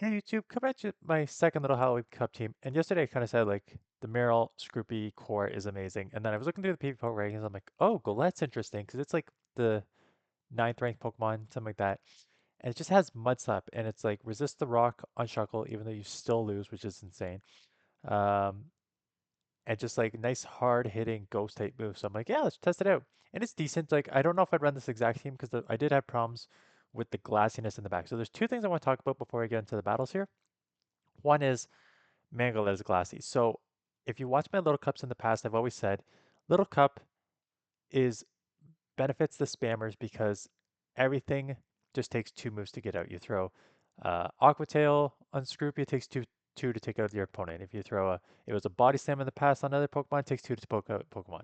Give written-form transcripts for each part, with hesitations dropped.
Hey YouTube, come back to my second little Halloween Cup team. And yesterday I kind of said like the Marill Scroopy core is amazing. And then I was looking through the PvP rankings. I'm like, oh, Golett's interesting because it's like the ninth ranked Pokemon, something like that. And it just has Mud Slap and it's like resist the rock on Shuckle even though you still lose, which is insane. Um, and just like nice hard hitting ghost type moves. So I'm like, yeah, let's test it out. And it's decent. Like I don't know if I'd run this exact team because I did have problems with the glassiness in the back. So there's two things I want to talk about before I get into the battles here. One is Mango is glassy. So if you watch my Little Cups in the past, I've always said Little Cup is benefits the spammers because everything just takes two moves to get out. You throw Aqua Tail on Scroopy, it takes two to take out your opponent. If you throw it was a Body Slam in the past on other Pokemon, it takes two to poke out Pokemon.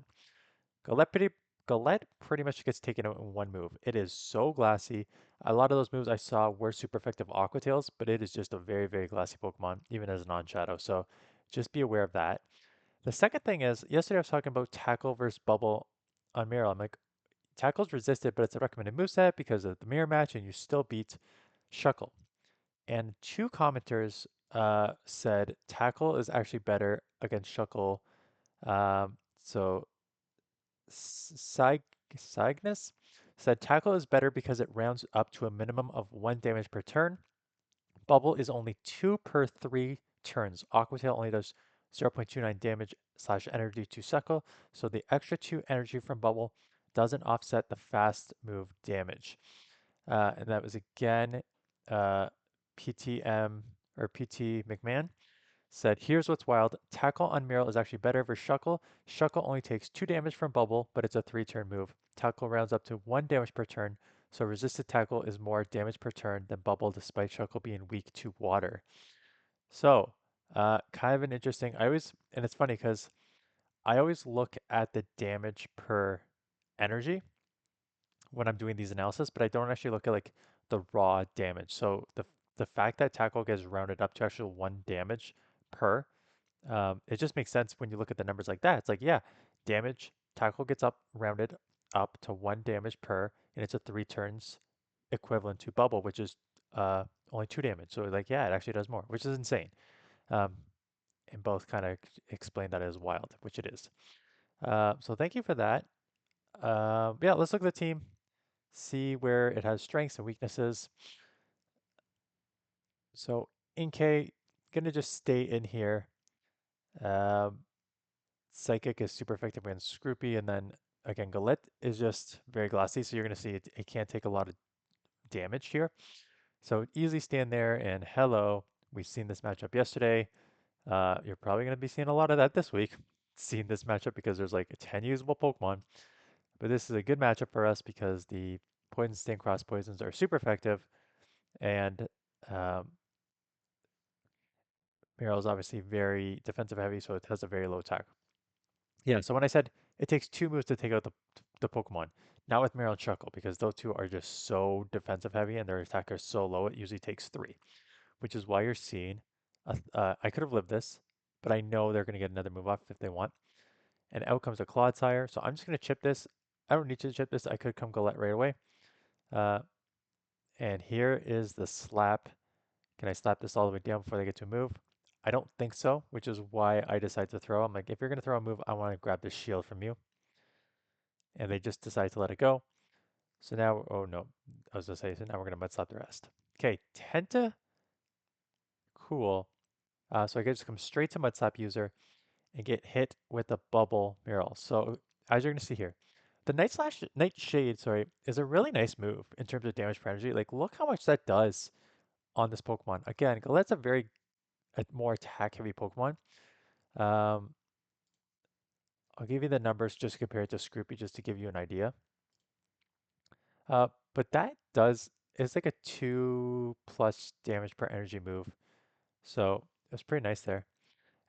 Golett pretty, Golett pretty much gets taken out in one move. It is so glassy. A lot of those moves I saw were super effective Aqua Tails, but it is just a very, very glassy Pokemon, even as a non-shadow. So just be aware of that. The second thing is, yesterday I was talking about Tackle versus Bubble on Mirror. I'm like, Tackle's resisted, but it's a recommended moveset because of the mirror match, and you still beat Shuckle. And two commenters said Tackle is actually better against Shuckle. So Sig Cygnus said Tackle is better because it rounds up to a minimum of 1 damage per turn. Bubble is only 2 per 3 turns. Aqua Tail only does 0.29 damage slash energy to Suckle, so the extra 2 energy from Bubble doesn't offset the fast move damage. And that was again uh, PTM or PT McMahon said, here's what's wild. Tackle on Meryl is actually better for Shuckle. Shuckle only takes 2 damage from Bubble, but it's a 3-turn move. Tackle rounds up to 1 damage per turn, so resisted tackle is more damage per turn than Bubble despite Shuckle being weak to water. So, kind of an interesting, and it's funny because I always look at the damage per energy when I'm doing these analysis, but I don't actually look at like the raw damage. So the fact that tackle gets rounded up to actually 1 damage per it just makes sense when you look at the numbers like that. It's like, yeah, damage, tackle gets up rounded up to 1 damage per, and it's a 3 turns equivalent to bubble, which is only 2 damage. So like, yeah, it actually does more, which is insane. Um, and both kind of explain that as wild, which it is. So thank you for that. Yeah, let's look at the team, see where it has strengths and weaknesses. So Inkay, gonna just stay in here. Um, Psychic is super effective against Scroopy, and then again, Golett is just very glassy, so you're going to see it can't take a lot of damage here. So easily stand there, and hello, we've seen this matchup yesterday. You're probably going to be seeing a lot of that this week, seeing this matchup because there's like 10 usable Pokemon. But this is a good matchup for us because the Poison Sting Cross Poisons are super effective, and um, Meryl is obviously very defensive heavy, so it has a very low attack. Yeah, so when I said it takes 2 moves to take out the Pokemon, not with Meryl and Chuckle, because those two are just so defensive heavy and their attack is so low, it usually takes 3, which is why you're seeing, I could have lived this, but I know they're going to get another move off if they want. And out comes a Clodsire, so I'm just going to chip this. I don't need to chip this, I could come Golett right away. Uh, and here is the slap. Can I slap this all the way down before they get to move? I don't think so, which is why I decided to throw. I'm like, if you're going to throw a move, I want to grab this shield from you. And they just decide to let it go. So now, oh no, I was gonna say, so now we're gonna mud slap the rest. Okay, Tenta, cool. So I can just come straight to mud slap user and get hit with a bubble mural. So as you're gonna see here, the Nightshade, sorry, is a really nice move in terms of damage per energy. Like, look how much that does on this Pokemon. Again, Galett's a more attack heavy Pokemon. Um, I'll give you the numbers just compared to Scroopy just to give you an idea. But that does, it's like a 2+ damage per energy move. So it was pretty nice there.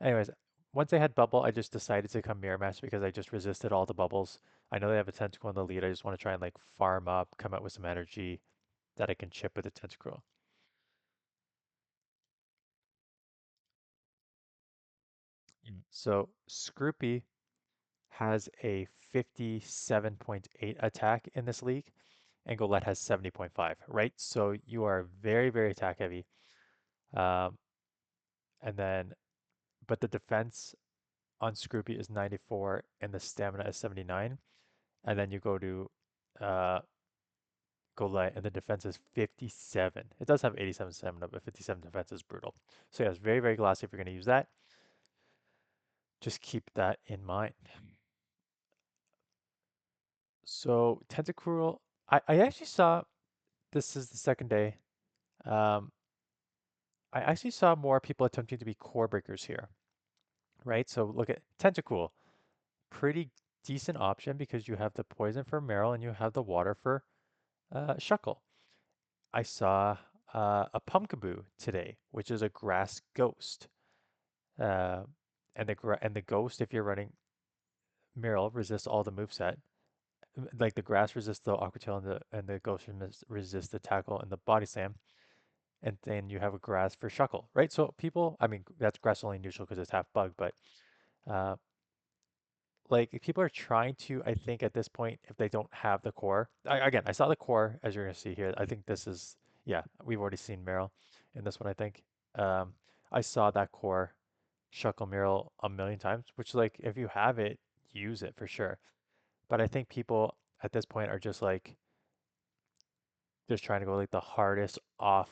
Anyways, once they had bubble, I just decided to come mirror match because I just resisted all the bubbles. I know they have a tentacle in the lead. I just want to try and like farm up, come out with some energy that I can chip with the tentacle. So Scroopy has a 57.8 attack in this league, and Golett has 70.5, right? So you are very, very attack heavy. Um, and then, but the defense on Scroopy is 94 and the stamina is 79. And then you go to uh, Golett and the defense is 57. It does have 87 stamina, but 57 defense is brutal. So yeah, it's very, very glassy if you're going to use that. Just keep that in mind. So Tentacruel, I actually saw, this is the second day. Um, I actually saw more people attempting to be core breakers here, right? So look at Tentacool, pretty decent option because you have the poison for Marill and you have the water for Shuckle. I saw a Pumpkaboo today, which is a grass ghost. Uh, and the ghost, if you're running Marill, resists all the moveset. Like the grass resists the Aqua Tail and the ghost resists the tackle and the body slam. And then you have a grass for Shuckle, right? So people, I mean, that's grass only neutral because it's half bug, but uh, like if people are trying to, I think at this point, if they don't have the core, again, I saw the core as you're gonna see here. I think this is, yeah, we've already seen Meryl in this one, I think. Um, I saw that core Shuckle Meryl a million times, which like if you have it, use it for sure. But I think people at this point are just trying to go like the hardest off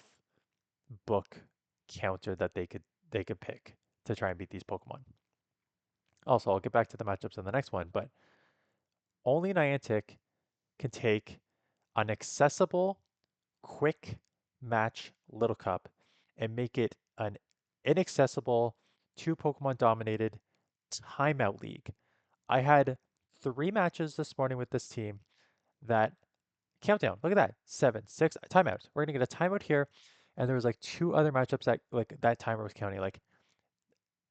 book counter that they could pick to try and beat these Pokemon. Also, I'll get back to the matchups in the next one, but only Niantic can take an accessible, quick match Little Cup and make it an inaccessible, two Pokemon dominated timeout league. I had 3 matches this morning with this team that countdown. Look at that. 7, 6 timeouts. We're gonna get a timeout here. And there was like 2 other matchups that like that timer was counting. Like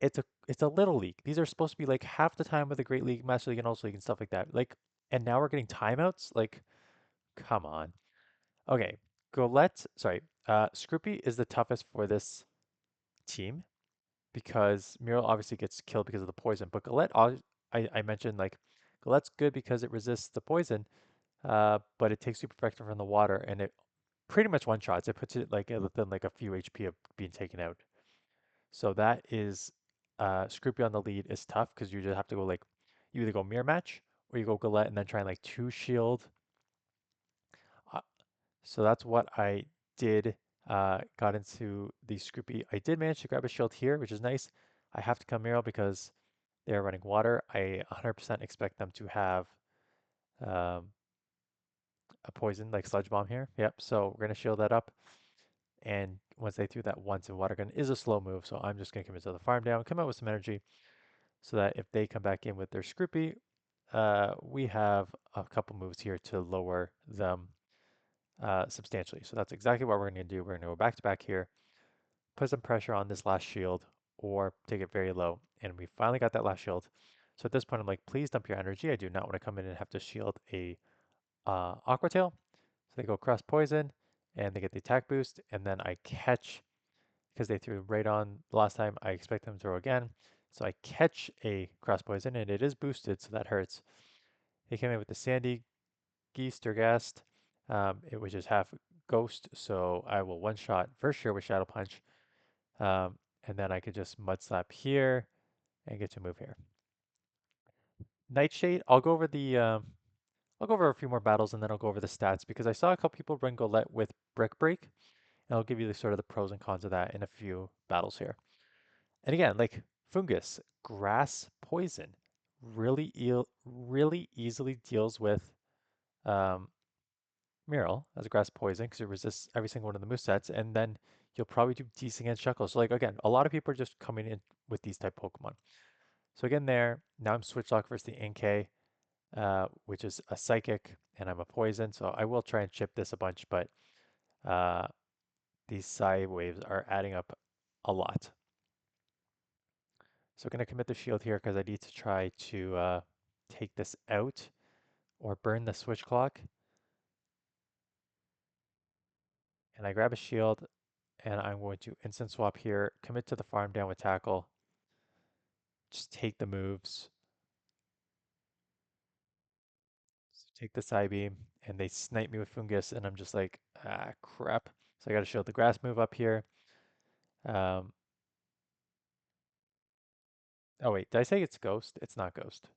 it's a little league. These are supposed to be like half the time with a great league, master league, and also league and stuff like that. Like, and now we're getting timeouts. Like, come on. Okay, Golett, sorry, Scroopy is the toughest for this team because Muriel obviously gets killed because of the poison. But Golett, I mentioned like Golett's good because it resists the poison, but it takes super effective from the water and it pretty much one shots. It puts it like within like a few HP of being taken out. So that is Scroopy on the lead is tough because you just have to go like you either go mirror match or you go Golett and then try and like two shield. Uh, So that's what I did. Got into the Scroopy. I did manage to grab a shield here, which is nice. I have to come Miro because they're running water. I 100% expect them to have um, a poison like Sludge Bomb here. Yep, so we're going to shield that up. And once they threw that once in Water Gun is a slow move, so I'm just going to commit to the farm down, come out with some energy so that if they come back in with their Scroopy, we have a couple moves here to lower them substantially. So that's exactly what we're going to do. We're going to go back to back here, put some pressure on this last shield, or take it very low. And we finally got that last shield. So at this point, I'm like, please dump your energy. I do not want to come in and have to shield a Aqua Tail. So they go cross poison, and they get the attack boost, and then I catch, because they threw right on the last time, I expect them to throw again. So I catch a cross poison, and it is boosted, so that hurts. He came in with the Sandy Geist or Gast. It was just half Ghost, so I will one shot for sure with Shadow Punch. Um, and then I could just Mud Slap here and get to move here. Nightshade, I'll go over a few more battles and then I'll go over the stats because I saw a couple people run Golett with Brick Break, and I'll give you the sort of the pros and cons of that in a few battles here. And again, like Fungus, Grass Poison, really easily deals with um, Meryl as a grass poison because it resists every single one of the movesets, and then you'll probably do decent against Shuckle. So like again, a lot of people are just coming in with these type Pokemon. So again there, now I'm Switch Lock versus the Inkay, which is a Psychic, and I'm a Poison, so I will try and chip this a bunch, but uh, these Psy waves are adding up a lot. So I'm going to commit the shield here because I need to try to take this out or burn the Switch Clock. And I grab a shield, and I'm going to instant swap here, commit to the farm down with tackle, just take the moves, so take the side beam, and they snipe me with fungus, and I'm just like, ah, crap. So I got to shield the grass move up here. Um, oh wait, did I say it's Ghost? It's not Ghost.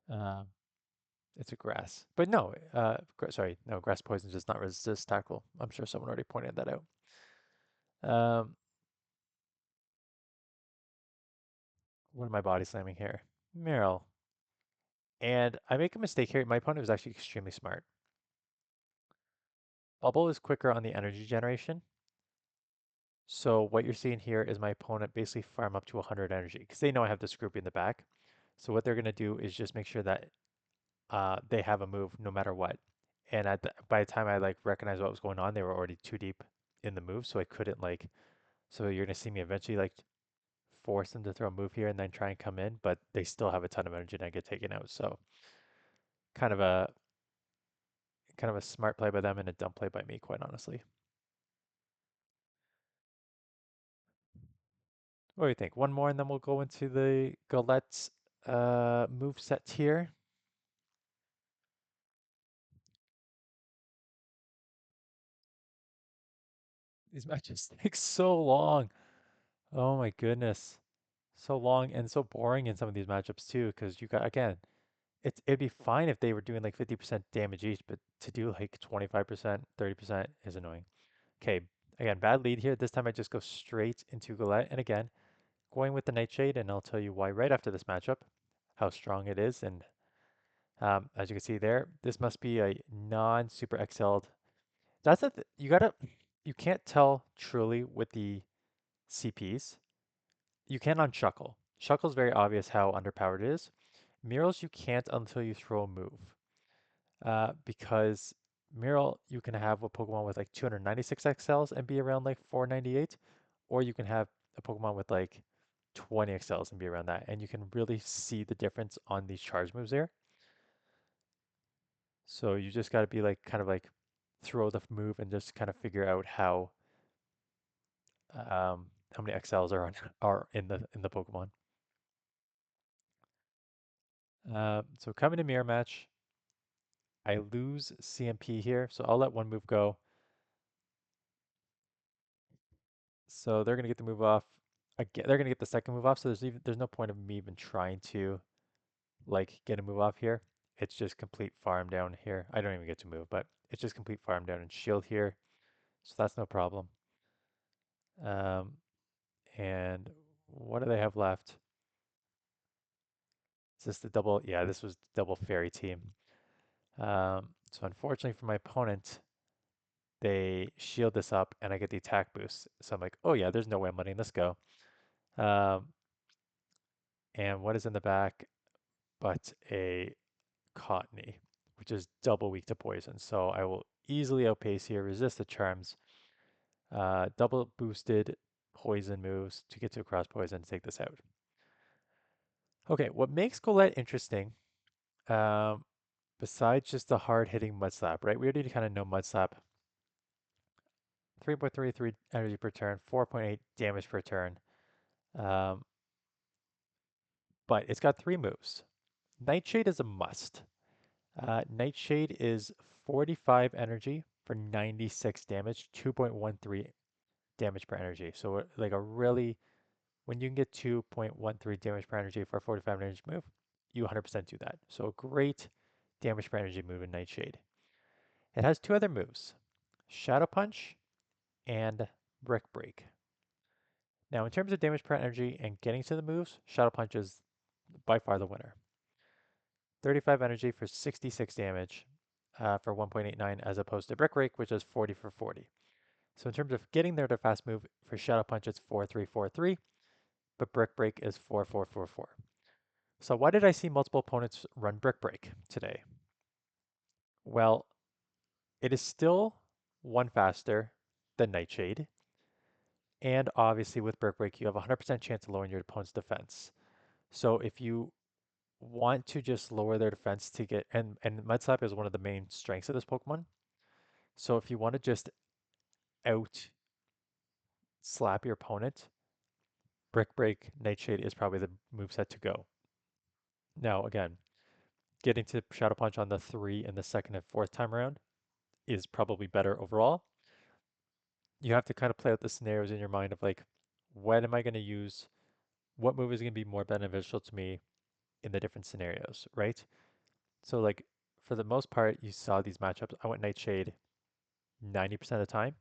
Um, it's a grass. But no, sorry, no, grass poison does not resist tackle. I'm sure someone already pointed that out. Um, what am I body slamming here? Marill. And I make a mistake here. My opponent was actually extremely smart. Bubble is quicker on the energy generation. So what you're seeing here is my opponent basically farm up to 100 energy because they know I have this group in the back. So what they're going to do is just make sure that they have a move no matter what. And by the time I like recognized what was going on, they were already too deep in the move, so I couldn't like. So you're gonna see me eventually like force them to throw a move here and then try and come in, but they still have a ton of energy and I get taken out. So kind of a kind of a smart play by them and a dumb play by me, quite honestly. What do you think? One more and then we'll go into the Golett move set tier. These matches take so long. Oh my goodness. So long and so boring in some of these matchups too, because you got again, it'd be fine if they were doing like 50% damage each, but to do like 25%, 30% is annoying. Okay, again, bad lead here. This time I just go straight into Golett, and again, going with the Nightshade, and I'll tell you why right after this matchup, how strong it is, and as you can see there, this must be a non-super excelled. That's the th you can't tell truly with the CPs. You can on Shuckle. Shuckle's very obvious how underpowered it is. Murals you can't until you throw a move. Because Marill, you can have a Pokemon with like 296 XLs and be around like 498, or you can have a Pokemon with like 20 XLs and be around that. And you can really see the difference on these charge moves there. So you just got to be like kind of like throw the move and just kind of figure out how many XLs are on are in the Pokemon. So coming to mirror match, I lose CMP here, so I'll let one move go. So they're gonna get the move off. Again, they're gonna get the second move off. So there's no point of me even trying to like get a move off here. It's just complete farm down here. I don't even get to move, but it's just complete farm down and shield here. So that's no problem. Um, and what do they have left? Is this the double? Yeah, this was double fairy team. So unfortunately for my opponent, they shield this up and I get the attack boost. So I'm like, oh yeah, there's no way I'm letting this go. Um, and what is in the back but a Cottony, which is double weak to poison. So I will easily outpace here, resist the charms, double boosted poison moves to get to a cross poison and take this out. Okay, what makes Golett interesting, um, besides just the hard hitting Mud Slap, right? We already kind of know Mud Slap. 3.33 energy per turn, 4.8 damage per turn. Um, but it's got three moves. Nightshade is a must. Nightshade is 45 energy for 96 damage, 2.13 damage per energy. So like a really, when you can get 2.13 damage per energy for a 45 energy move, you 100% do that. So a great damage per energy move in Nightshade. It has two other moves, Shadow Punch and Brick Break. Now in terms of damage per energy and getting to the moves, Shadow Punch is by far the winner. 35 energy for 66 damage for 1.89 as opposed to Brick Break, which is 40 for 40. So in terms of getting there to fast move, for Shadow Punch it's 4343, but Brick Break is 4444. So why did I see multiple opponents run Brick Break today? Well, it is still one faster than Nightshade, and obviously with Brick Break you have a 100% chance of lowering your opponent's defense. So if you want to just lower their defense to get, and Mud Slap is one of the main strengths of this Pokemon. So if you want to just out slap your opponent, Brick Break Nightshade is probably the moveset to go. Now, again, getting to Shadow Punch on the 3 and the second and fourth time around is probably better overall. you have to kind of play out the scenarios in your mind of like, when am I going to use, what move is going to be more beneficial to me in the different scenarios, right? So like for the most part, you saw these matchups. I went Nightshade 90% of the time.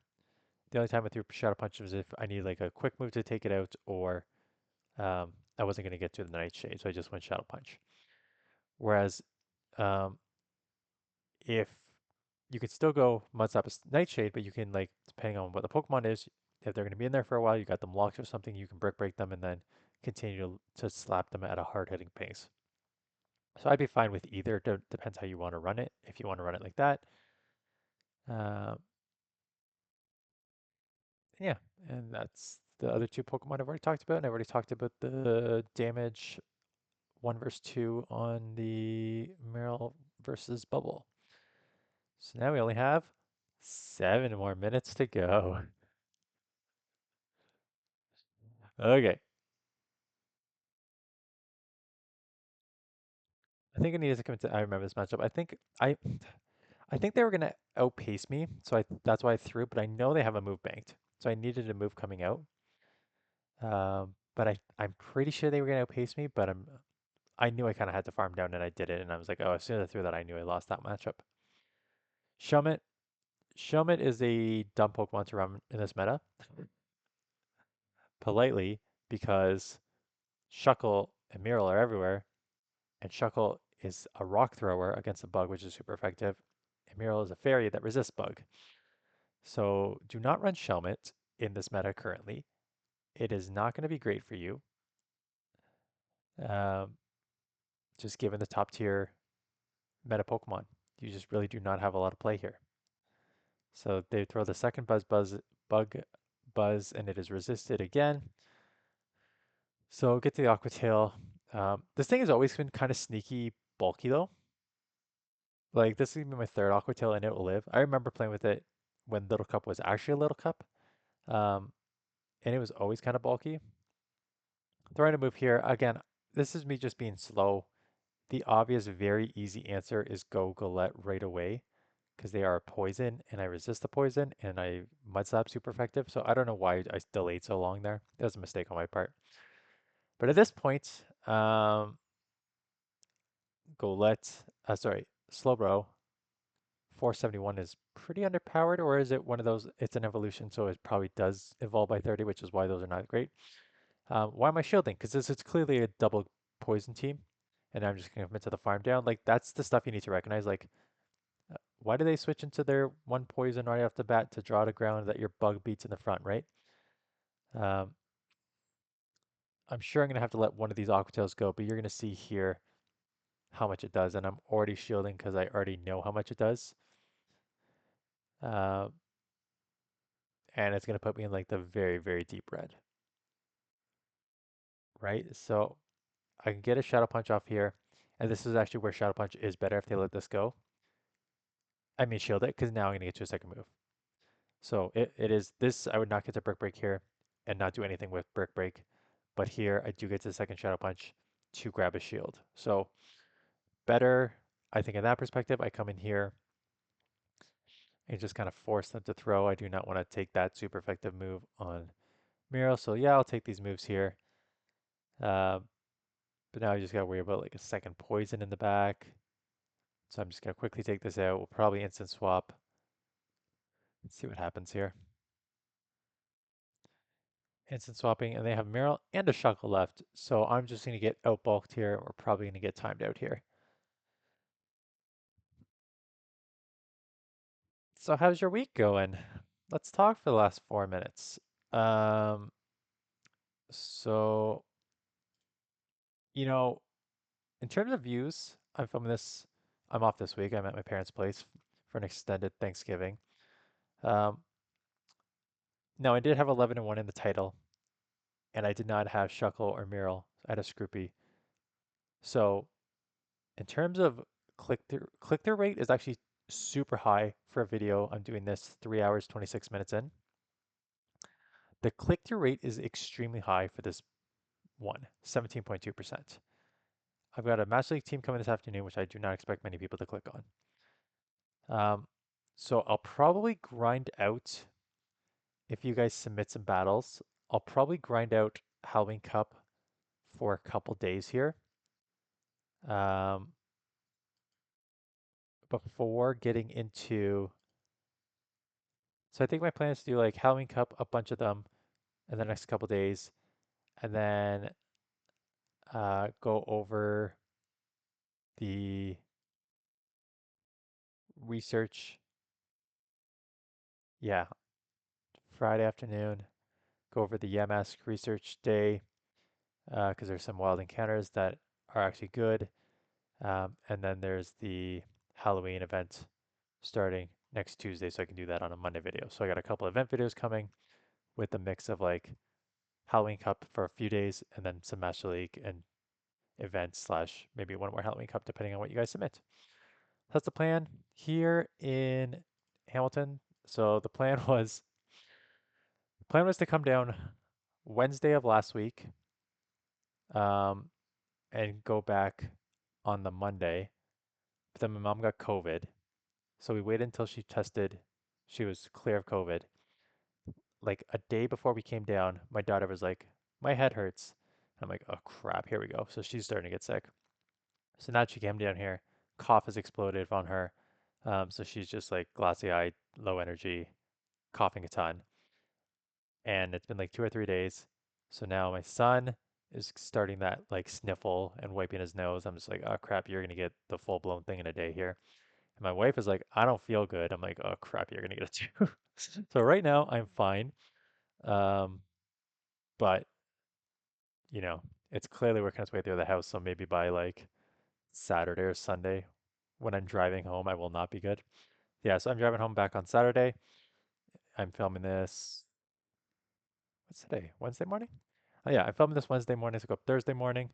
The only time I threw Shadow Punch was if I needed like a quick move to take it out, or I wasn't going to get to the Nightshade, so I just went Shadow Punch. Whereas um, if you could still go Mud Slap as Nightshade, but you can like depending on what the Pokemon is, if they're going to be in there for a while, you got them locked or something, you can break them and then continue to slap them at a hard hitting pace. So I'd be fine with either. Depends how you want to run it. If you want to run it like that, uh, yeah. And that's the other two Pokemon I've already talked about. And I've already talked about the damage 1 versus 2 on the Marill versus Bubble. So now we only have 7 more minutes to go. Okay. I think I needed to come into. I remember this matchup. I think they were gonna outpace me, so that's why I threw. But I know they have a move banked, so I needed a move coming out. But I'm pretty sure they were gonna outpace me. But I knew I kind of had to farm down, and I did it. And I was like, oh, as soon as I threw that, I knew I lost that matchup. Shelmet, Shelmet is a dumb Pokemon to run in this meta, politely, because Shuckle and Miracle are everywhere, and Shuckle is a rock thrower against a bug, which is super effective. And Miracle is a fairy that resists bug. So do not run Shelmet in this meta currently. It is not going to be great for you, um, just given the top tier meta Pokemon. You just really do not have a lot of play here. So they throw the second Bug Buzz, and it is resisted again. So get to the Aqua Tail. This thing has always been kind of sneaky bulky though. Like this is gonna be my third Aqua Tail, and it will live. I remember playing with it when Little Cup was actually a Little Cup, um, and it was always kind of bulky. Throwing a move here again. This is me just being slow. The obvious, very easy answer is go Golett right away because they are poison and I resist the poison and I Mud Slap super effective. So I don't know why I delayed so long there. That was a mistake on my part. But at this point, Golett, sorry, Slowbro 471 is pretty underpowered, or is it one of those? It's an evolution, so it probably does evolve by 30, which is why those are not great. Why am I shielding? Because this is clearly a double poison team, and I'm just going to commit to the farm down. Like, that's the stuff you need to recognize. Like, why do they switch into their one poison right off the bat to draw to ground that your bug beats in the front, right? Um, I'm sure I'm going to have to let one of these Aqua Tails go, but you're going to see here how much it does, and I'm already shielding because I already know how much it does. Uh, and it's going to put me in like the very, very deep red, right? So I can get a Shadow Punch off here, and this is actually where Shadow Punch is better if they let this go. I mean shield it, because now I'm going to get to a second move. So it is this, I would not get to Brick Break here and not do anything with Brick Break. But here I do get to the second Shadow Punch to grab a shield. So better, I think in that perspective, I come in here and just kind of force them to throw. I do not want to take that super effective move on Miro. So yeah, I'll take these moves here. Uh, but now I just got to worry about like a second poison in the back. So I'm just going to quickly take this out. We'll probably instant swap. Let's see what happens here. Instant swapping, and they have Meryl and a Shuckle left. So I'm just going to get outbulked here. We're probably going to get timed out here. So how's your week going? Let's talk for the last 4 minutes. Um, so, you know, in terms of views, I'm filming this. I'm off this week. I'm at my parents' place for an extended Thanksgiving. Um, now I did have 11-1 in the title, and I did not have Shuckle or Meryl. I had a Scroopy. So in terms of click through rate is actually super high for a video. I'm doing this 3 hours 26 minutes in. The click through rate is extremely high for this one, 17.2%. I've got a Master League team coming this afternoon, which I do not expect many people to click on. So I'll probably grind out if you guys submit some battles, I'll probably grind out Halloween Cup for a couple days here. Um, before getting into, so I think my plan is to do like Halloween Cup, a bunch of them in the next couple days, and then go over the research. Yeah, Friday afternoon, go over the Yamask research day because there's some wild encounters that are actually good. And then there's the Halloween event starting next Tuesday, so I can do that on a Monday video. So I got a couple event videos coming with a mix of like Halloween Cup for a few days and then some Master League and events slash maybe one more Halloween Cup depending on what you guys submit. That's the plan here in Hamilton. So the plan was to come down Wednesday of last week, um, and go back on the Monday. But then my mom got COVID, so we waited until she tested. She was clear of COVID. Like a day before we came down, my daughter was like, "My head hurts." I'm like, "Oh crap, here we go." So she's starting to get sick. So now she came down here, cough has exploded on her. So she's just like glassy eyed, low energy, coughing a ton. And it's been like 2 or 3 days. So now my son is starting that like sniffle and wiping his nose. I'm just like, oh crap, you're gonna get the full blown thing in a day here. And my wife is like, I don't feel good. I'm like, oh crap, you're gonna get it too. So right now I'm fine. Um, but you know, it's clearly working its way through the house. So maybe by like Saturday or Sunday, when I'm driving home, I will not be good. Yeah, so I'm driving home back on Saturday. I'm filming this. What's today? Wednesday morning? Oh yeah, I'm filming this Wednesday morning, so go up Thursday morning.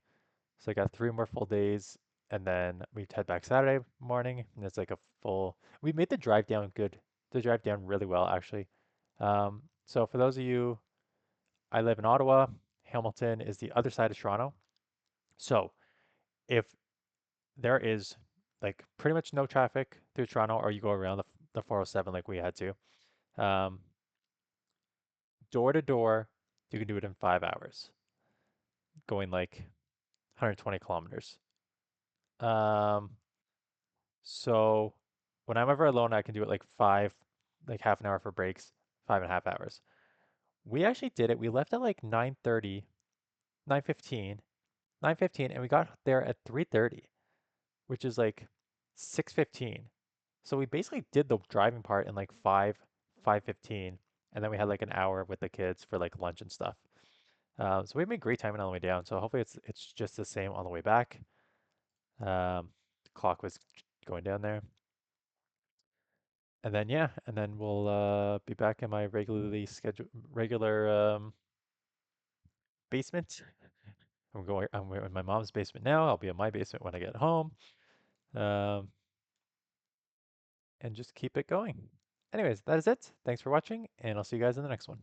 So I got 3 more full days, and then we head back Saturday morning, and it's like a full. We made the drive down good. The drive down really well, actually. So for those of you, I live in Ottawa. Hamilton is the other side of Toronto. So if there is like pretty much no traffic through Toronto, or you go around the 407 like we had to, um, door to door, you can do it in 5 hours, going like 120 kilometers. Um, So when I'm ever alone, I can do it like like half an hour for breaks, 5.5 hours. We actually did it. We left at like 9:30, 9:15, 9:15, and we got there at 3:30, which is like 6:15. So we basically did the driving part in like 5:15, and then we had like an hour with the kids for like lunch and stuff. So we made great timing on the way down. So hopefully it's just the same on the way back. The clock was going down there. And then yeah, and then we'll be back in my regular basement. I'm in my mom's basement now. I'll be in my basement when I get home. Um, and just keep it going. Anyways, that is it. Thanks for watching, and I'll see you guys in the next one.